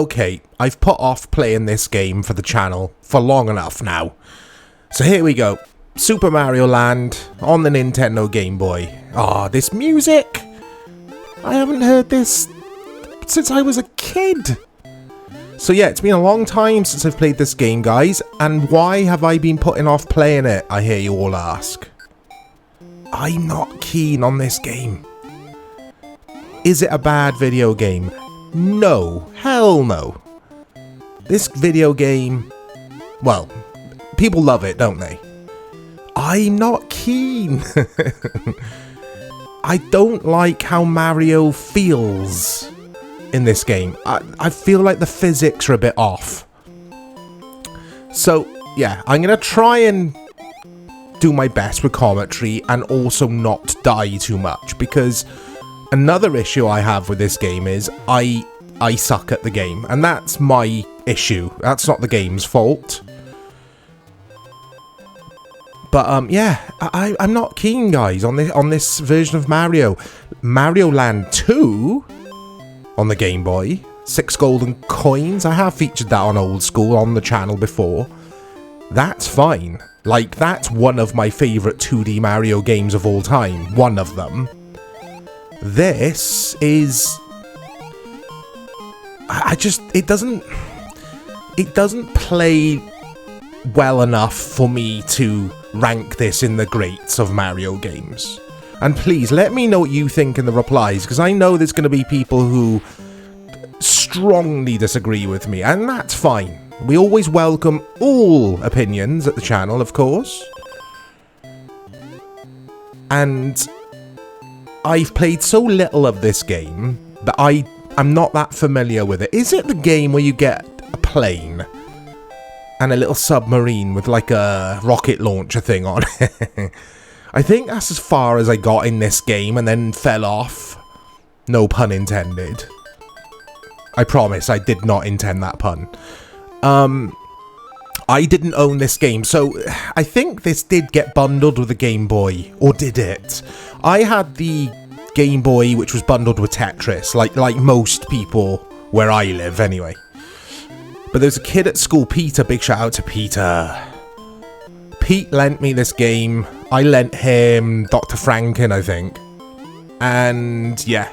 Okay, I've put off playing this game for the channel for long enough now. So here we go. Super Mario Land on the Nintendo Game Boy. Ah, this music! I haven't heard this since I was a kid. So yeah, it's been a long time since I've played this game, guys. And why have I been putting off playing it, I hear you all ask. I'm not keen on this game. Is it a bad video game? No. Hell no. This video game... well, people love it, don't they? I'm not keen. I don't like how Mario feels in this game. I feel like the physics are a bit off. So, yeah, I'm going to try and do my best with commentary and also not die too much, because another issue I have with this game is I suck at the game, and that's my issue. That's not the game's fault. But yeah, I'm not keen, guys, on this version of Mario. Mario Land 2 on the Game Boy, 6 golden coins. I have featured that on Old School on the channel before. That's fine. Like, that's one of my favourite 2D Mario games of all time. One of them. This is... it doesn't play well enough for me to rank this in the greats of Mario games. And please, let me know what you think in the replies, because I know there's going to be people who strongly disagree with me, and that's fine. We always welcome all opinions at the channel, of course. And I've played so little of this game that I'm not that familiar with it. Is it the game where you get a plane and a little submarine with like a rocket launcher thing on it? I think that's as far as I got in this game and then fell off. No pun intended. I promise I did not intend that pun. I didn't own this game, so I think this did get bundled with the Game Boy, or did it? I had the Game Boy which was bundled with Tetris, like most people where I live anyway. But there's a kid at school, Peter, big shout out to Peter. Pete lent me this game. I lent him Dr. Franken, I think. And yeah,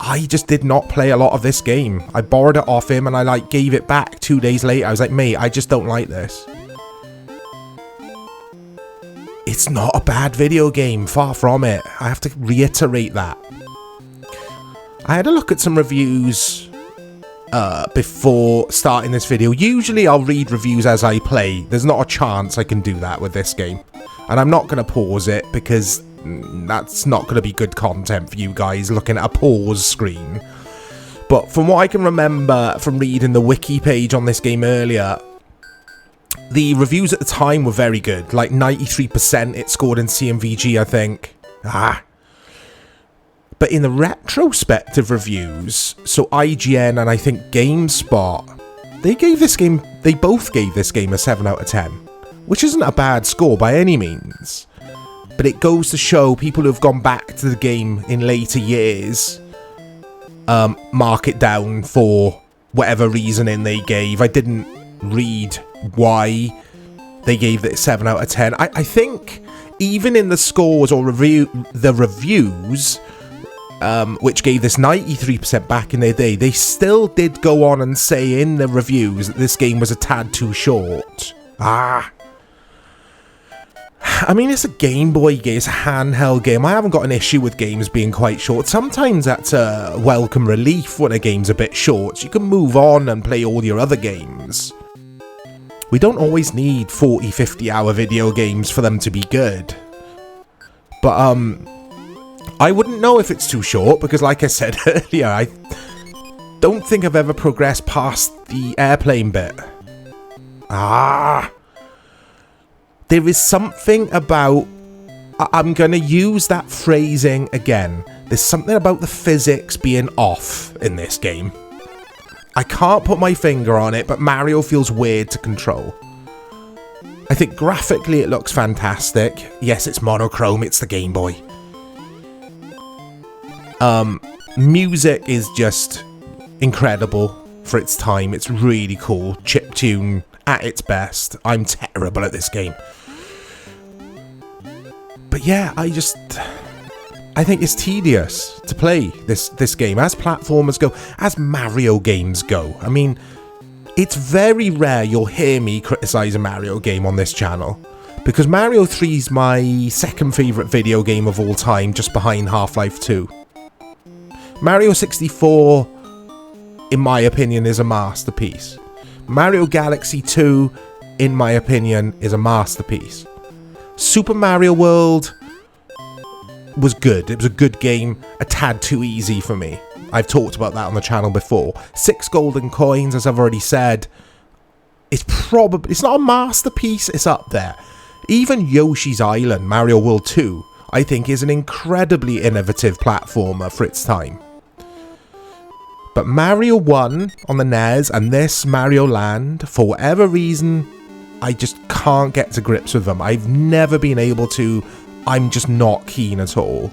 I just did not play a lot of this game. I borrowed it off him and I gave it back 2 days later. I was like, mate, I just don't like this. It's not a bad video game, far from it. I have to reiterate that. I had a look at some reviews before starting this video. Usually I'll read reviews as I play. There's not a chance I can do that with this game. And I'm not going to pause it because that's not going to be good content for you guys looking at a pause screen. But from what I can remember from reading the wiki page on this game earlier, the reviews at the time were very good. Like 93% it scored in CMVG, I think. But in the retrospective reviews, so IGN and I think GameSpot, they both gave this game a 7 out of 10. Which isn't a bad score by any means. But it goes to show people who have gone back to the game in later years mark it down for whatever reasoning they gave. I didn't read why they gave it 7 out of 10. I think even in the scores or the reviews, which gave this 93% back in their day, they still did go on and say in the reviews that this game was a tad too short. I mean, it's a Game Boy game, it's a handheld game. I haven't got an issue with games being quite short. Sometimes that's a welcome relief when a game's a bit short. So you can move on and play all your other games. We don't always need 40, 50 hour video games for them to be good. But, I wouldn't know if it's too short because, like I said earlier, I don't think I've ever progressed past the airplane bit. There is something about... I'm going to use that phrasing again. There's something about the physics being off in this game. I can't put my finger on it, but Mario feels weird to control. I think graphically it looks fantastic. Yes, it's monochrome, it's the Game Boy. Music is just incredible. for its time. It's really cool. Chiptune at its best. I'm terrible at this game. But yeah, I think it's tedious to play this game as platformers go, as Mario games go. I mean, it's very rare you'll hear me criticise a Mario game on this channel, because Mario 3 is my second favourite video game of all time, just behind Half-Life 2. Mario 64, in my opinion, is a masterpiece. Mario Galaxy 2, in my opinion, is a masterpiece. Super Mario World was good. It was a good game, a tad too easy for me. I've talked about that on the channel before. 6 golden coins, as I've already said. It's not a masterpiece, it's up there. Even Yoshi's Island, Mario World 2, I think is an incredibly innovative platformer for its time. But Mario 1 on the NES and this Mario Land, for whatever reason, I just can't get to grips with them. I've never been able to. I'm just not keen at all.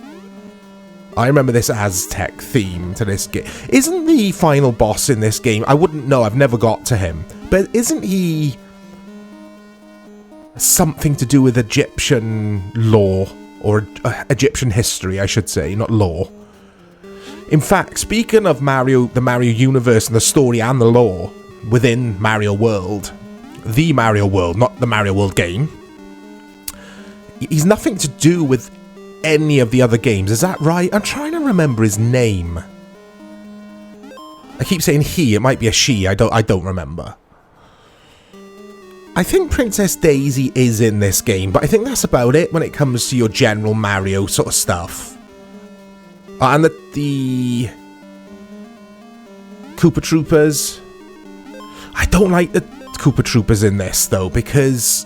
I remember this Aztec theme to this game. Isn't the final boss in this game, I wouldn't know, I've never got to him, but isn't he something to do with Egyptian lore, or Egyptian history, I should say, not lore? In fact, speaking of Mario, the Mario universe and the story and the lore within Mario World, the Mario World, not the Mario World game, he's nothing to do with any of the other games. Is that right? I'm trying to remember his name. I keep saying he. It might be a she. I don't remember. I think Princess Daisy is in this game, but I think that's about it when it comes to your general Mario sort of stuff. And the Koopa Troopers. I don't like the Koopa Troopers in this, though, because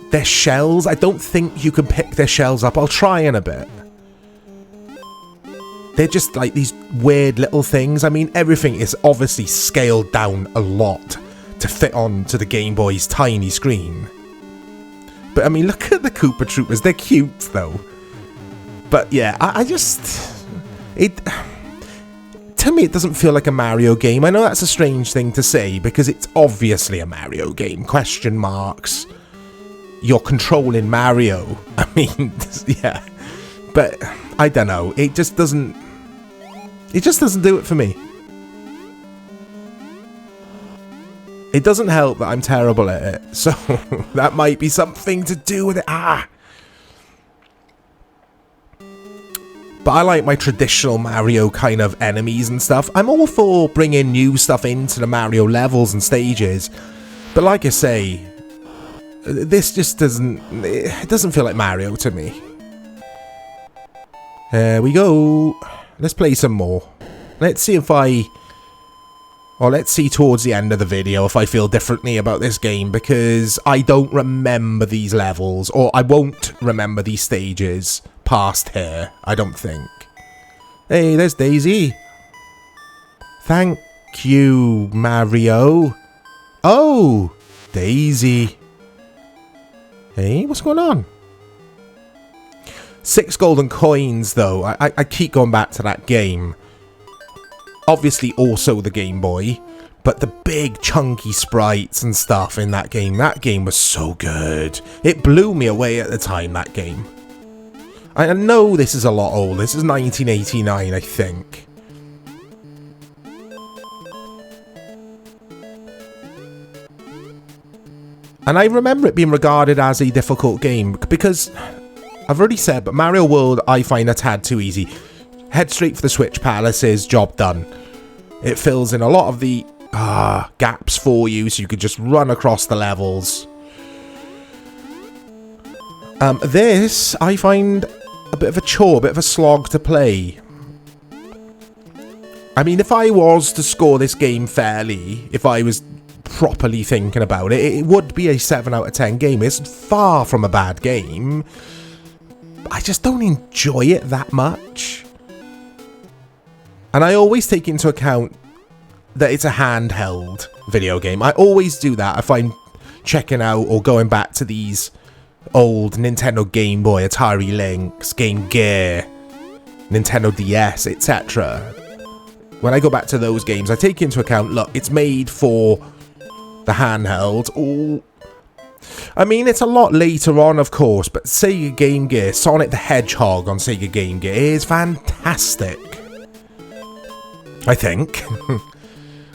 their shells, I don't think you can pick their shells up. I'll try in a bit. They're just like these weird little things. I mean, everything is obviously scaled down a lot to fit onto the Game Boy's tiny screen. But I mean, look at the Koopa Troopers. They're cute, though. But yeah, I just... To me, it doesn't feel like a Mario game. I know that's a strange thing to say, because it's obviously a Mario game. Question marks. You're controlling Mario. I mean, yeah. But, I don't know. It just doesn't do it for me. It doesn't help that I'm terrible at it. So, that might be something to do with it. But I like my traditional Mario kind of enemies and stuff. I'm all for bringing new stuff into the Mario levels and stages. But like I say, this just doesn't feel like Mario to me. There we go. Let's play some more. Let's see let's see towards the end of the video if I feel differently about this game, because I don't remember these levels, or I won't remember these stages past here, I don't think. Hey, there's Daisy. Thank you, Mario. Oh, Daisy. Hey, what's going on? 6 golden coins, though. I keep going back to that game. Obviously, also the Game Boy. But the big, chunky sprites and stuff in that game was so good. It blew me away at the time, that game. I know this is a lot old. This is 1989, I think. And I remember it being regarded as a difficult game, because I've already said, but Mario World I find a tad too easy. Head straight for the Switch Palaces, job done. It fills in a lot of the gaps for you, so you could just run across the levels. This I find a bit of a chore, a bit of a slog to play. I mean, if I was to score this game fairly, if I was properly thinking about it, it would be a 7 out of 10 game. It's far from a bad game. I just don't enjoy it that much. And I always take into account that it's a handheld video game. I always do that if I'm checking out or going back to these old Nintendo Game Boy, Atari Lynx, Game Gear, Nintendo DS, etc. when I go back to those games, I take into account, look, it's made for the handheld. Oh, I mean, it's a lot later on, of course, but Sega Game Gear, Sonic the Hedgehog on Sega Game Gear is fantastic. I think.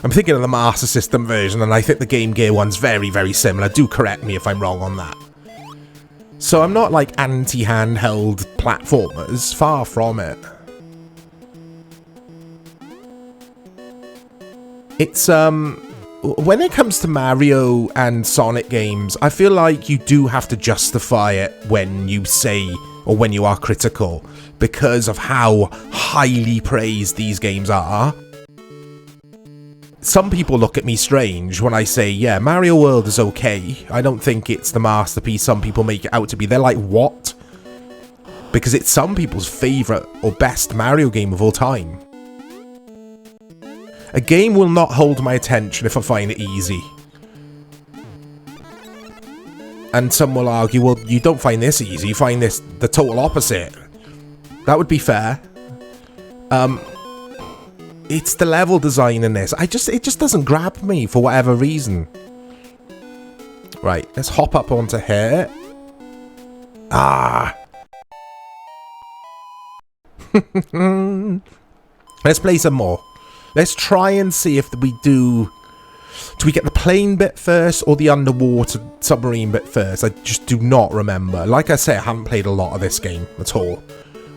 I'm thinking of the Master System version, and I think the Game Gear one's very, very similar. Do correct me if I'm wrong on that. So I'm not like anti-handheld platformers, far from it. It's, when it comes to Mario and Sonic games, I feel like you do have to justify it when you say, or when you are critical, because of how highly praised these games are. Some people look at me strange when I say, yeah, Mario World is okay. I don't think it's the masterpiece some people make it out to be. They're like, what? Because it's some people's favourite or best Mario game of all time. A game will not hold my attention if I find it easy. And some will argue, well, you don't find this easy, you find this the total opposite. That would be fair. It's the level design in this. It just doesn't grab me for whatever reason. Right, let's hop up onto here. Ah. Let's play some more. Let's try and see if we do... Do we get the plane bit first or the underwater submarine bit first? I just do not remember. Like I say, I haven't played a lot of this game at all.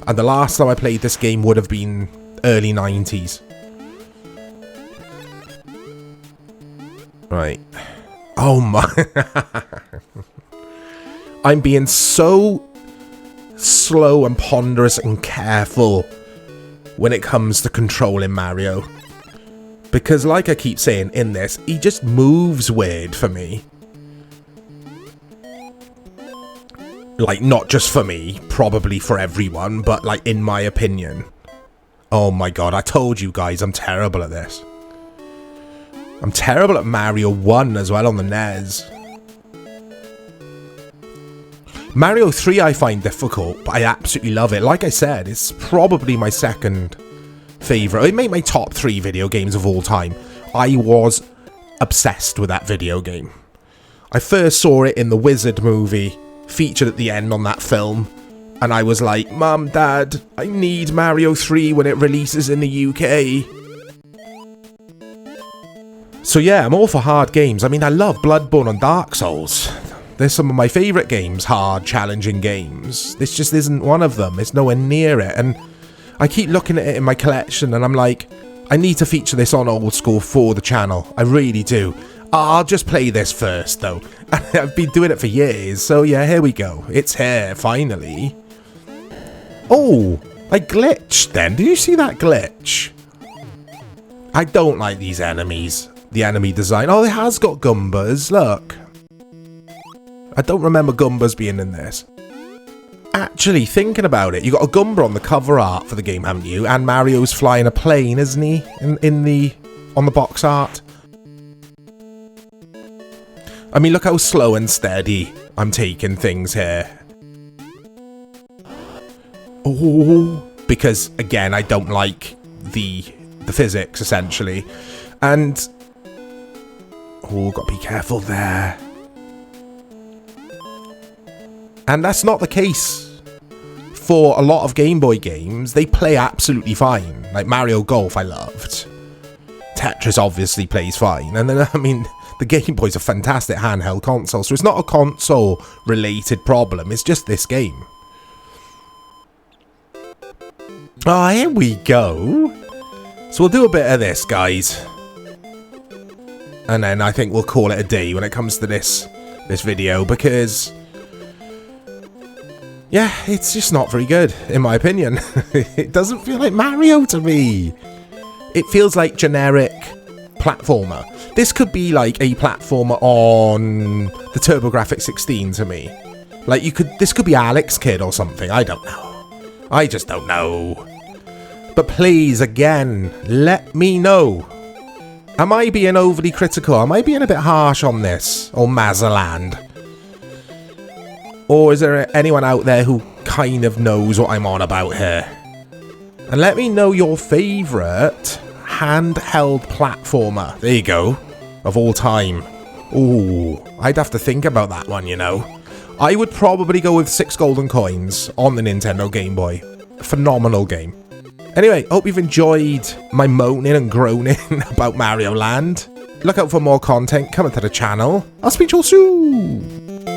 And the last time I played this game would have been early 90s. Right. Oh my... I'm being so slow and ponderous and careful when it comes to controlling Mario. Because like I keep saying in this, he just moves weird for me. Like, not just for me, probably for everyone, but like in my opinion. Oh my god, I told you guys I'm terrible at this. I'm terrible at Mario 1 as well on the NES. Mario 3 I find difficult, but I absolutely love it. Like I said, it's probably my second favourite. It made my top 3 video games of all time. I was obsessed with that video game. I first saw it in the Wizard movie, featured at the end on that film, and I was like, Mum, Dad, I need Mario 3 when it releases in the UK. So yeah, I'm all for hard games. I mean, I love Bloodborne and Dark Souls. They're some of my favourite games, hard, challenging games. This just isn't one of them. It's nowhere near it. And I keep looking at it in my collection and I'm like, I need to feature this on Old School for the channel. I really do. I'll just play this first, though. I've been doing it for years, so yeah, here we go. It's here, finally. Oh, I glitched then. Did you see that glitch? I don't like these enemies. The enemy design. Oh, it has got Goombas, look. I don't remember Goombas being in this. Actually, thinking about it, you got a Goomba on the cover art for the game, haven't you? And Mario's flying a plane, isn't he? On the box art. I mean, look how slow and steady I'm taking things here. Oh, because again, I don't like the physics essentially, and oh, gotta be careful there. And that's not the case for a lot of Game Boy games. They play absolutely fine. Like Mario Golf, I loved. Tetris obviously plays fine. And then, I mean, the Game Boy's a fantastic handheld console, so it's not a console-related problem. It's just this game. Oh, here we go. So we'll do a bit of this, guys. And then I think we'll call it a day when it comes to this video, because... yeah, it's just not very good, in my opinion. It doesn't feel like Mario to me. It feels like generic platformer. This could be like a platformer on the TurboGrafx 16 to me. Like, this could be Alex Kidd or something, I don't know. I just don't know. But please, again, let me know. Am I being overly critical? Am I being a bit harsh on this? Or Mazaland? Or is there anyone out there who kind of knows what I'm on about here? And let me know your favourite handheld platformer. There you go. Of all time. Ooh, I'd have to think about that one, you know. I would probably go with 6 golden coins on the Nintendo Game Boy. Phenomenal game. Anyway, hope you've enjoyed my moaning and groaning about Mario Land. Look out for more content coming to the channel. I'll speak to you soon.